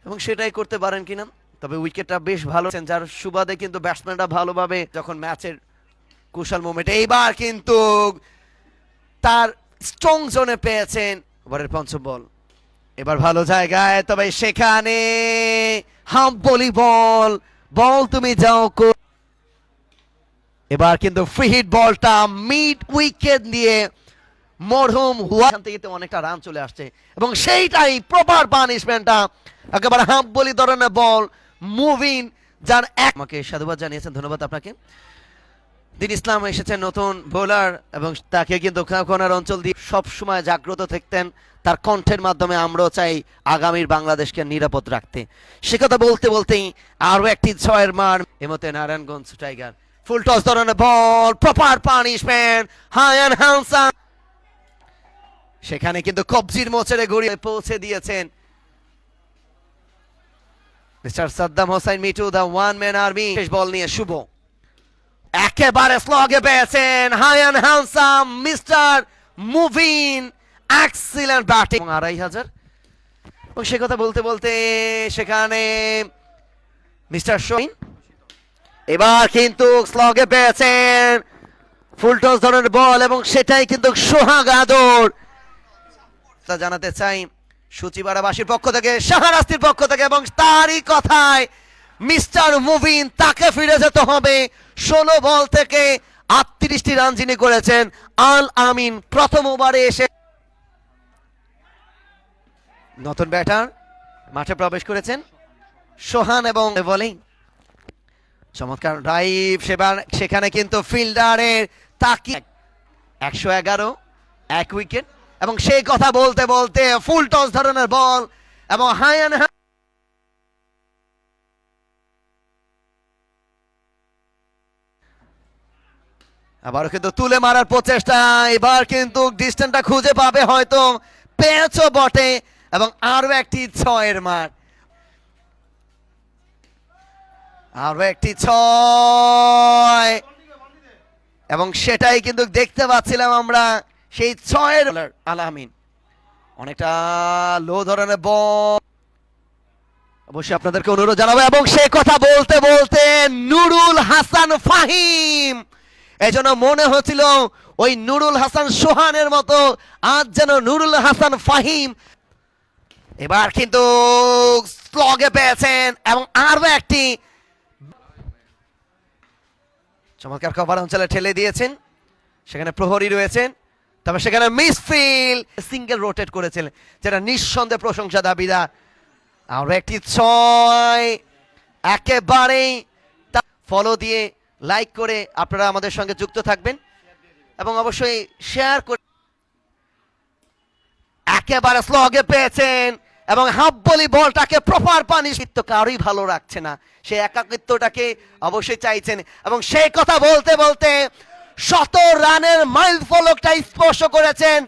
এবং সেটাই করতে পারেন কিনা। তবে উইকেটটা বেশ ভালো, যার সুবাদে কিন্তু ব্যাটসম্যানরা ভালোভাবে যখন ম্যাচের কুশল মোমেন্ট, এইবার কিন্তু তার স্ট্রং জোনে পেয়েছেন। ওভারের পঞ্চম বল, এবার ভালো জায়গায়, তবে সেখানে হাফ বলি বল, বল তুমি যাও। এবার কিন্তু ফ্রি হিট বলটা মিড উইকেট দিয়ে মরহুম হুয়ান থেকে অনেকটা রান চলে আসছে এবং সেইটাই প্রপার পানিশমেন্টটা, একেবারে হাফ বলি ধরনের বল মুভিং, যার আমাকে সাধুবাদ জানিয়েছেন, ধন্যবাদ আপনাকে। দিন ইসলাম এসেছেন নতুন বোলার এবং তাকে কিন্তু কোনার অঞ্চল দিয়ে সব সময় জাগ্রত থাকতেন। তার কণ্ঠের মাধ্যমে আমরাও চাই আগামীর বাংলাদেশকে নিরাপদ রাখতে। সে কথা বলতে বলতেই আরো একটি ছয়ের মার এমতে নারায়ণগঞ্জ টাইগার। ফুল টস ধরনের বল, প্রপার পানিশমেন্ট, হায়ান হানসান সেখানে কিন্তু কবজির মোচড়ে গড়িয়ে পৌঁছে দিয়েছেন mister Saddam Hossain Mithu, the one man army. শেষ বল নিয়ে শুভ একেবারে স্লগে পেয়েছেন হায়ান handsome, mister moving, excellent batting. 2500 এবং সে কথা বলতে বলতে সেখানে মিস্টার শোইন এবার কিন্তু স্লগে পেয়েছেন ফুল টস ধরনের বল এবং সেটাই কিন্তু সোহাগ আদর। তা জানাতে চাই সচিবাড়াবাসীর পক্ষ থেকে, শাহরাস্তির পক্ষ থেকে, এবং তারই কথায় মিস্টার মুভিং তাকে ফিরে যেতে হবে। 16 বল থেকে 38টি রান যিনি করেছেন আল আমিন, প্রথম ওভারে এসে নতুন ব্যাটার মাঠে প্রবেশ করেছেন সোহান এবং বলেই চমৎকার ড্রাইভ, সেখানে কিন্তু ফিল্ডারের তাকিয়ে 111 এক উইকেট এবং সেই কথা বলতে বলতে ফুল টস ধরনের বল এবং হায়ান আবারও কিন্তু তুলে মারার প্রচেষ্টা। এবার কিন্তু ডিস্টেন্সটা খুঁজে পাবে, হয়তো পেয়েছো বটে, এবং আরো একটি ছয়ের মার, আরো একটি ছয়, এবং সেটাই কিন্তু দেখতে পাচ্ছিলাম আমরা সেই ছয়ের আল আমিন। অনেকটা লো ধরনের বল, অবশ্যই আপনাদেরকে অনুরোধ জানাবো। এবং সে কথা বলতে বলতে নুরুল হাসান ফাহিম, এজন্য মনে হচ্ছিল ওই নুরুল হাসান সোহানের মতো, আজ যেন নুরুল হাসান ফাহিম। এবার কিন্তু স্লগে পেয়েছেন এবং আরো একটি চমৎকার কভার অঞ্চলে ঠেলে দিয়েছেন, সেখানে প্রহরী রয়েছেন, তবে সেখানে মিসফিল সিঙ্গেল রোটেট করেছেন, যেটা নিঃসন্দেহে প্রশংসা দাবিদার। আরো একটি ছয়, একেবারেই ফলো দিয়ে লাইক করে আপনারা আমাদের সঙ্গে যুক্ত থাকবেন এবং অবশ্যই শেয়ার করে। একেবারে স্লগে পেয়েছেন এবং হাফ বলি বলটাকে প্রপার পানিশমেন্ট কারোই ভালো রাখছে না, সেই একাকিত্বটাকে অবশ্যই চাইছেন। এবং সেই কথা বলতে বলতে 100 রানের মাইল ফলকটা স্পর্শ করেছেন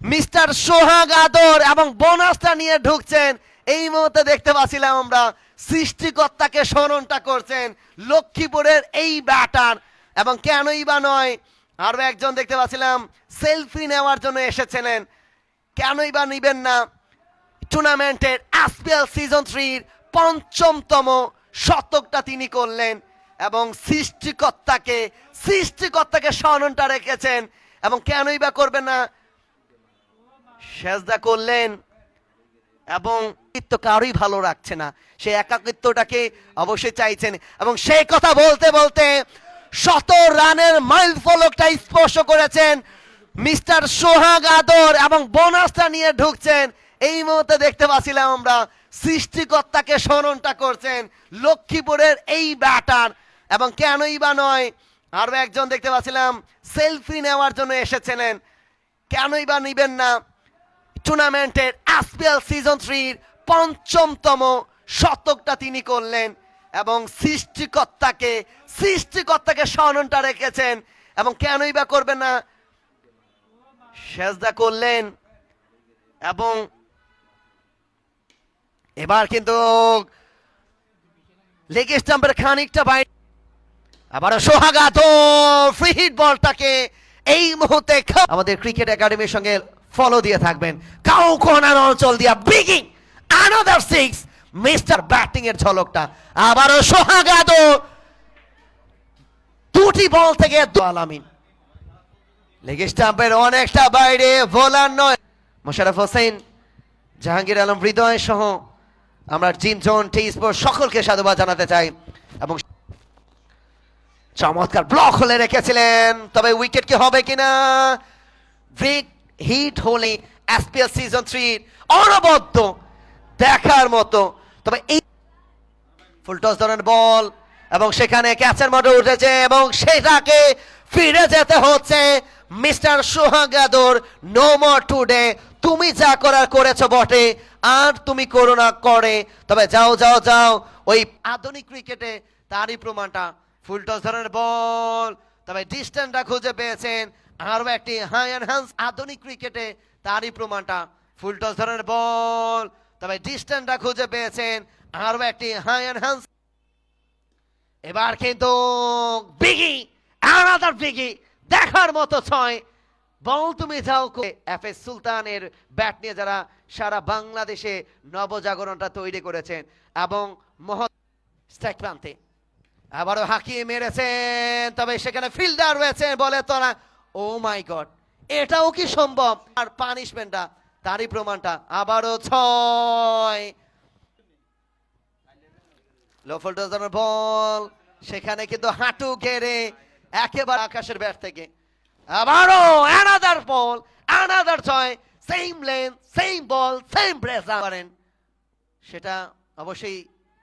মিস্টার সোহাগ আদর এবং বোনাসটা নিয়ে ঢুকছেন। এই মুহূর্তে দেখতে পাচ্ছিলাম আমরা সৃষ্টিকর্তাকে স্মরণটা করছেন লক্ষ্মীপুরের এই ব্যাটার, এবং কেনই বা নয় আরো একজন দেখতে পাচ্ছিলাম সেলফি নেওয়ার জন্য এসেছিলেন, কেনই বা নিবেন না। টুর্নামেন্টের এসপিএল সিজন 3 পঞ্চমতম শতকটা তিনি করলেন এবং সৃষ্টিকর্তাকে স্মরণটা রেখেছেন, এবং কেনই বা করবেন না, সেজদা করলেন এবং কারোই ভালো রাখছে না, সেই একাকিত্বটাকে অবশ্যই চাইছেন। এবং সেই কথা বলতে বলতে 100 রানের মাইল ফলকটা স্পর্শ করেছেন মিস্টার সোহাগ আদর এবং বোনাসটা নিয়ে ঢুকছেন। এই মুহূর্তে দেখতে পাচ্ছিলাম আমরা সৃষ্টিকর্তাকে স্মরণটা করছেন লক্ষ্মীপুরের এই ব্যাটার, এবং কেনই বা নয় আরো একজন দেখতে পাচ্ছিলাম সেলফি নেওয়ার জন্য এসেছিলেন, কেনই বা নিবেন না। টুর্নামেন্টের এসপিএল সিজন 3 পঞ্চমতম শতকটা তিনি করলেন এবং সৃষ্টিকর্তাকে স্মরণটা রেখেছেন, এবং কেনই বা করবেন না, সেজদা করলেন। এবং এবার কিন্তু লেগ স্টাম্পের খানিকটা বাইরে, আবার সোহাগ আদর ফ্রি হিট বলটাকে এই মুহূর্তে আমাদের ক্রিকেট একাডেমির সঙ্গে ফলো দিয়ে থাকবেন। কাউ কোনার অঞ্চল দিয়া ব্রিগিং অ্যানাদার 6, মিস্টার ব্যাটিং এর ঝলকটা আবারও সোহাগাদো দুটি বল থেকে আলামিন লেগ স্টাম্পের অনেকটা বাইরে বোলার নয় মোশাররফ হোসেন জাহাঙ্গীর আলম হৃদয় সহ আমরা জিম জোন টি স্পোর্ট সকলকে সাধুবাদ জানাতে চাই এবং চমৎকার ব্লক হলে রেখেছিলেন তবে উইকেট কি হবে কিনা বিগ হিট হলে এসপিএল সিজন 3 অনবদ্য দেখার মতো তবে এই ফুল টস ধরনের বল এবং সেখানে ক্যাচের মধ্যে উঠেছে এবং সেটাকে ফিরে যেতে হচ্ছে মিস্টার সোহাগাদোর নো মোর টুডে তুমি যা করার করেছো বটে আর তুমি করো না করে তবে যাও যাও যাও ওই আধুনিক ক্রিকেটে তারই প্রমাণটা ফুল টস ধরনের বল তবে ডিস্টেন্সটা খুঁজে পেয়েছেন আরও একটি হাই এনহ্যান্স আধুনিক ক্রিকেটে তারই প্রমাণটা ফুল টস ধরনের বল তবে ডিস্টেন্সটা খুঁজে পেয়েছেন আরও একটি হাই এনহ্যান্স এবার কিন্তু বিগি আনাদার বিগি দেখার মতো ছয় বল তুমি যাও এফ এস সুলতানের ব্যাট নিয়ে যারা সারা বাংলাদেশে নবজাগরণটা তৈরি করেছেন এবং স্ট্রাইক প্রান্তে আবারও হাঁকিয়ে মেরেছেন তবে সেখানে ফিল্ডার রয়েছে বলে তোরা ও মাই গড এটাও কি সম্ভব আর পানিশমেন্টটা তারই প্রমাণটা আবারও ছয় লো ফোল্ডার বল সেখানে কিন্তু হাঁটু ঘেরে একেবারে আকাশের ব্যাট থেকে আবারও অ্যানাদার বল অ্যানাদার ছয় সেম লেন সেম বল সেম ব্রেস করেন সেটা অবশ্যই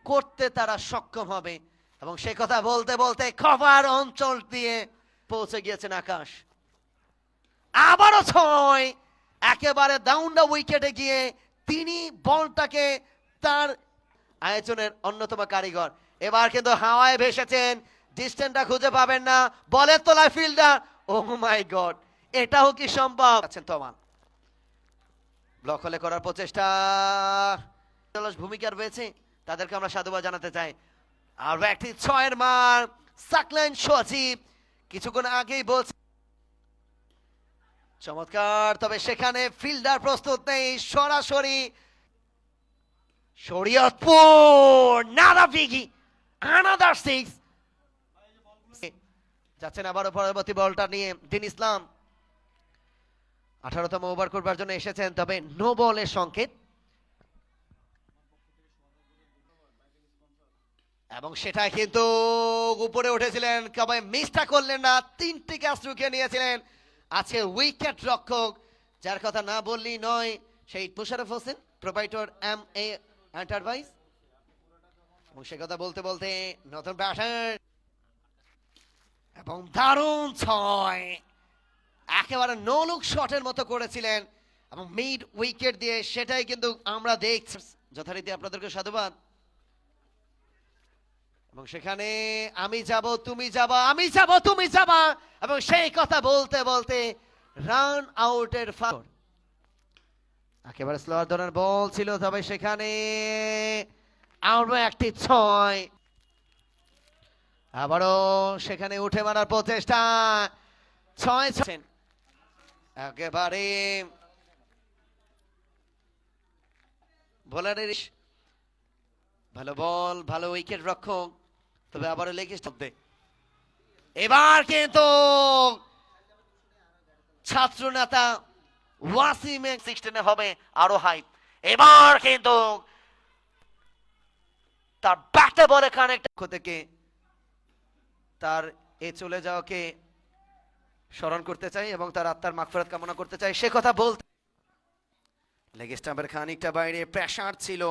করতে তারা সক্ষম হবে এবং সে কথা বলতে বলতে কভার অঞ্চল দিয়ে পৌঁছে গিয়েছেন আকাশ আবারও ছয় একেবারে ডাউন দ্য উইকেটে গিয়ে তিনি বলটাকে তার আয়োজনের অন্যতম কারিগর এবার কিন্তু হাওয়ায় ভেসেছেন ডিস্টেন্সটা খুঁজে পাবেন না বলের তোলায় ফিল্ডার ও মাই গড এটাও কি সম্ভব আছেন তমান ব্লক হলে করার প্রচেষ্টা ভূমিকা রয়েছে তাদেরকে আমরা সাধুবাদ জানাতে চাই আর একটি ছয়ের মার সাকলাইন সজীব কিছুক্ষণ আগেই বলছে চমৎকার তবে সেখানে ফিল্ডার প্রস্তুত নেই সরাসরি শরীয়তপুর নাদা বিগি আনাদার সিক্স যাচ্ছেন আবারও পরবর্তী বলটা নিয়ে দিন ইসলাম 18তম ওভার করবার জন্য এসেছেন তবে নো বলের সংকেত এবং সেটা কিন্তু উপরে উঠেছিলেন কবে মিসটা করলেন না তিনটি ক্যাচ রুখে নিয়েছিলেন আজকে উইকেট রক্ষক যার কথা না বললেই নয় সেই Mosharraf Hossain proprietor M A enterprise এবং সে কথা বলতে বলতে নতুন ব্যাটার এবং দারুণ ছয় একেবারে নো লুক শটের মতো করেছিলেন এবং মিড উইকেট দিয়ে সেটাই কিন্তু আমরা দেখছি যথারীতি আপনাদেরকে সাধুবাদ এবং সেখানে আমি যাব তুমি যাবা আমি যাব তুমি যাবা এবং সেই কথা বলতে বলতে রান আউটের ফাউল একেবারে স্লোয়ার ধরনের বল ছিল তবে সেখানে আরো একটি ছয় আবারও সেখানে উঠে মারার প্রচেষ্টা ছয় একেবারে বোলারের ভালো বল ভালো উইকেট রক্ষক তবে আবারও লেগ স্টাম্পে এবার কিন্তু ছাত্র নেতা ওয়াসিম 16 হবে আরো হাই এবার কিন্তু তার ব্যাটে বলে কানেক্ট থেকে তার এ চলে যাওয়াকে স্মরণ করতে চাই এবং তার আত্মার মাগফিরাত কামনা করতে চাই সে কথা বলতে লেগ স্টাম্পের খানিকটা বাইরে প্রেসার ছিল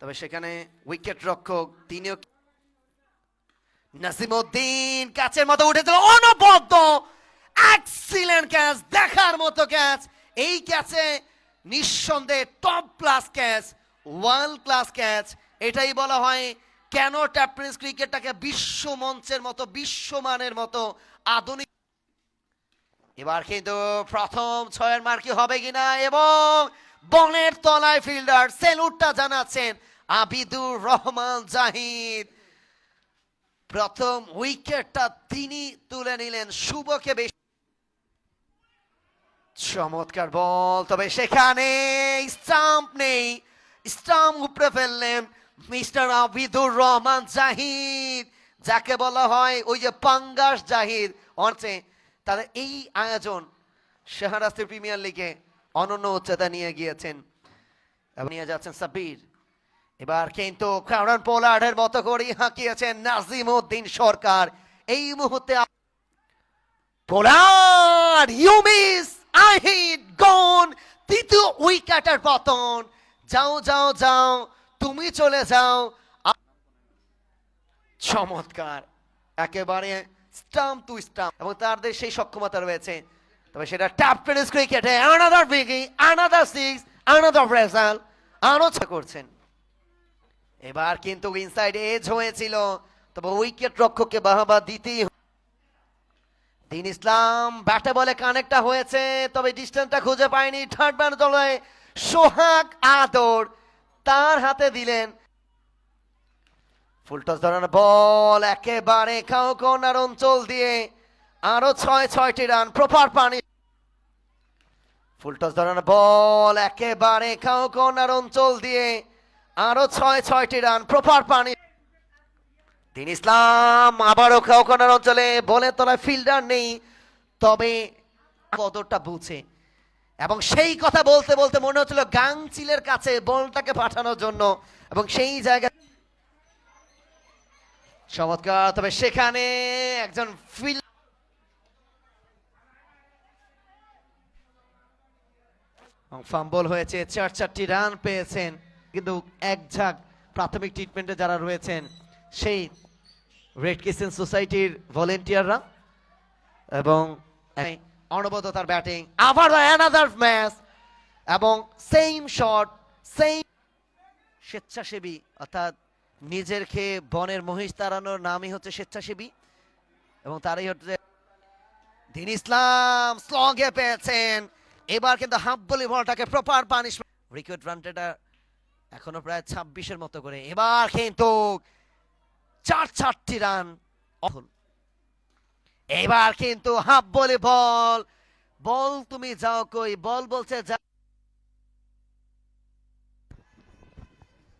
তবে সেখানে উইকেট রক্ষক তিনিও নাসিমউদ্দিন কাচের মতো উঠেছিল অনবদ্য এক্সিলেন্ট ক্যাচ দেখার মতো ক্যাচ এই ক্যাচে নিঃসন্দেহে top class catch world class catch এটাই বলা হয় কেন ট্যাপ প্রিন্স ক্রিকেটটাকে বিশ্ব মঞ্চের মতো বিশ্বমানের মতো আধুনিক এবার কিন্তু প্রথম ছয়ের মার কি হবে কিনা এবং বনের তলায় ফিল্ডার সেলুটটা জানাচ্ছেন আবিদুর রহমান জাহিদ প্রথম উইকেটটা তিনি তুলে নিলেন শুভকে বেশি চমৎকার বল তবে সেখানে স্টাম্প নেই স্টাম্প উপরে ফেললেন মিস্টার আবিদুর রহমান জাহিদ, যাকে বলা হয় ওই যে পাঙ্গাস জাহিদ, অর্থে তাদের এই আয়োজন শাহরাস্তি প্রিমিয়ার লিগে অনন্য উচ্চতা নিয়ে গিয়েছেন এবং নিয়ে যাচ্ছেন সাব্বির। এবার কিন্তু ক্রাউন পোলার্ডের মতো করে হাঁকিয়েছেন নাজিমউদ্দিন সরকার। এই মুহূর্তে Pollard, you miss, I hit, gone, তৃতীয় উইকেটের পতন। যাও যাও যাও, তুমি চলে যাও। চমৎকার, একেবারে স্টাম্প টু স্টাম্প, এবং তাদের সেই সক্ষমতা রয়েছে। তবে সেটা ট্যাপ টেনিস ক্রিকেটে another biggie, another six, another result আলোচনা করছেন। এবার কিন্তু ইনসাইড এজ হয়েছিল, তবে উইকেট রক্ষককে বাহাবা দিতেই। দিন ইসলাম ব্যাটে বলে কানেক্টটা হয়েছে, তবে ডিস্টেন্সটা খুঁজে পায়নি। থার্ড ম্যান দলে সোহাগ আদর তার হাতে দিলেন। ফুলটস ধরানো বল একেবারে কাউ কর্নার অঞ্চল দিয়ে আরো 6টি রান, প্রপার পানি। ফুলটস ধরানো বল একেবারে কাউ কর্নার অঞ্চল দিয়ে আরো 6টি রান, প্রপার পানি। দিন ইসলাম আবারও কাউ কর্নার অঞ্চলে, বলের তলায় ফিল্ডার নেই, তবে কদরটা বুঝে, এবং সেই কথা বলতে বলতে মনে হচ্ছিল গাংচিলের কাছে বলটাকে পাঠানোর জন্য, এবং সেই জায়গায় চমৎকার। তবে সেখানে একজন ফিল্ড ফাম্বল হয়েছে, 4টি রান পেয়েছেন। কিন্তু এক ঝাঁক প্রাথমিক ট্রিটমেন্টে যারা রয়েছেন সেই রেড ক্রিসেন্ট সোসাইটির ভলেন্টিয়াররা, এবং অনবদ্য তার ব্যাটিং। আবার অ্যানাদার ম্যাচ, এবং সেম শট, সেম স্বেচ্ছাসেবী, অর্থাৎ নিজের খেয়ে বনের মহিষ তাড়ানোর নামই হচ্ছে স্বেচ্ছাসেবী, এবং তারই হচ্ছে দিন ইসলাম। স্লগে পেয়েছেন, এবার কিন্তু হাফ বলি বলটাকে প্রপার পানিশমেন্ট। উইকেট রানটা এখনো প্রায় 26-এর মতো করে। এবার কিন্তু 4টি রান। এবার কিন্তু হাফ বলি বল, বল তুমি যাও কই, বল বলছে যা।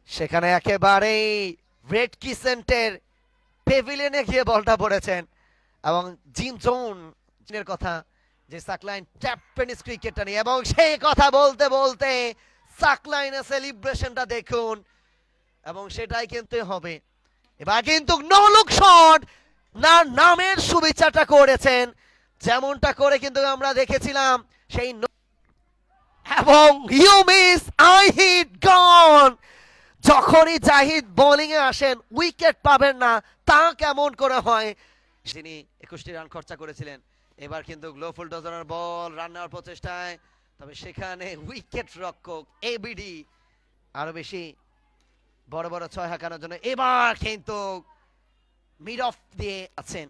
সেখানে একেবারেই রেড ক্রিসেন্টের পেভিলিয়নে গিয়ে বলটা পড়েছেন, এবং জিম জোনের কথা যে সাকলাইন ট্যাপ টেনিস ক্রিকেটটা নিয়ে, এবং সেই কথা বলতে বলতে সাকলাইনের সেলিব্রেশনটা দেখুন, এবং সেটাই কিন্তু হবে। এবার কিন্তু নো লুক শট, না নামের শুভেচ্ছাটা করেছেন, যেমনটা করে কিন্তু আমরা দেখেছিলাম সেই, এবং ইউ মিস, আই হিট, গন। যখনই জাহিদ বোলিং এ আসেন উইকেট পাবেন না, তা কেমন করে হয়। তিনি 21টি রান খরচা করেছিলেন। এবার কিন্তু গ্লো ফুলটসের বল, রান নেওয়ার প্রচেষ্টায়, তবে সেখানে উইকেট রক্ষক এবিডি আরো বেশি বড় বড় 6 হাঁকানোর জন্য। এবার কিন্তু মিড অফ দিয়ে আছেন,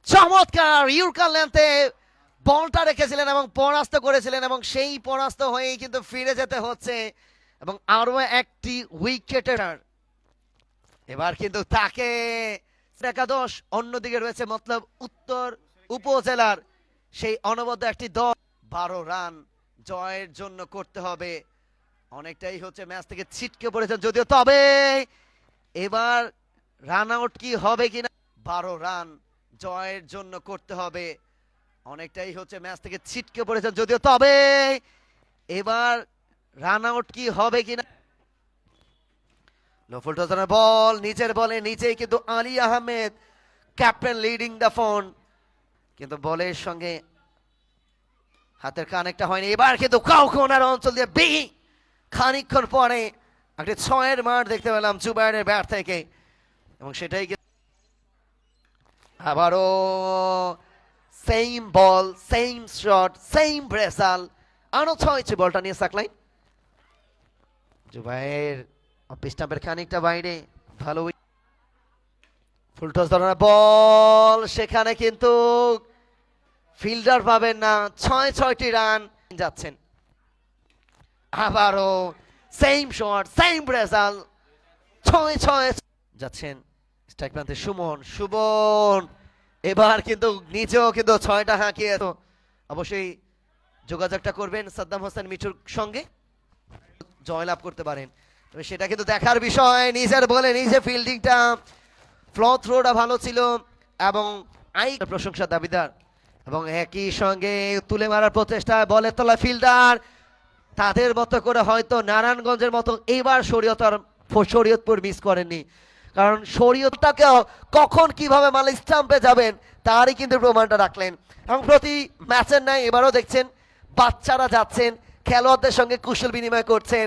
চমৎকার ইউরকার লেন্থে বলটা রেখেছিলেন এবং পরাস্ত করেছিলেন, এবং সেই পরাস্ত হয়েই কিন্তু ফিরে যেতে হচ্ছে, এবং আরো একটি উইকেটের। এবার কিন্তু তাকে একাদশ, অন্যদিকে রয়েছে মতলব উত্তর উপজেলার সেই অনবদ্য একটি দল। 12 রান জয়ের জন্য করতে হবে, অনেকটাই হচ্ছে ম্যাচ থেকে ছিটকে পড়েছেন যদিও, তবে এবার রান আউট কি হবে কিনা। 12 রান জয়ের জন্য করতে হবে, অনেকটাই হচ্ছে ম্যাচ থেকে ছিটকে পড়েছেন যদিও, তবে এবার রান আউট কি হবে কিনা। ফুলটসের বল, নিজের বলে নিজেই কিন্তু Ali Ahmed captain leading the front, কিন্তু বলের সঙ্গে হাতের কানেক্টটা হয়নি। এবার কিন্তু কাউকোনার অঞ্চল দিয়ে বি, খানিকক্ষণ পরে একটি 6-এর মার দেখতে পেলাম জুবায়েরের ব্যাট থেকে, এবং সেটাই আবারও সেম বল, সেম শট, সেম ব্রেসাল, আরো 6টি বলটা নিয়ে সাকলাইন। জুবায়ের স্টাম্পের খানিকটা বাইরে, ভালো। ফুলটস ধরানো বল, সেখানে কিন্তু ফিল্ডার পাবেন না, 6টি রান যাচ্ছেন। আবারও সেম শট, সেম রেজাল্ট, 6 যাচ্ছেন স্ট্রাইক প্রান্তে সুমন। এবার কিন্তু নিজেও কিন্তু 6টা হাঁকিয়ে, অবশ্যই যোগাযোগটা করবেন সাদ্দাম হোসেন মিঠুর সঙ্গে, জয়লাভ করতে পারেন। তবে সেটা কিন্তু দেখার বিষয়। নিজের বলে নিজে ফিল্ডিংটা, ফ্লো থ্রোটা ভালো ছিল এবং প্রশংসার দাবিদার, এবং একই সঙ্গে তুলে মারার প্রচেষ্টা, বলের তলা ফিল্ডার তাদের মতো করে হয়তো নারায়ণগঞ্জের মতো এইবার শরীয়তপুর মিস করেননি, কারণ শরীয়তটাকেও কখন কিভাবে মাল স্টাম্পে যাবেন তারই কিন্তু প্রমাণটা রাখলেন। এবং প্রতি ম্যাচের নাই এবারও দেখছেন বাচ্চারা যাচ্ছেন, খেলোয়াড়দের সঙ্গে কুশল বিনিময় করছেন,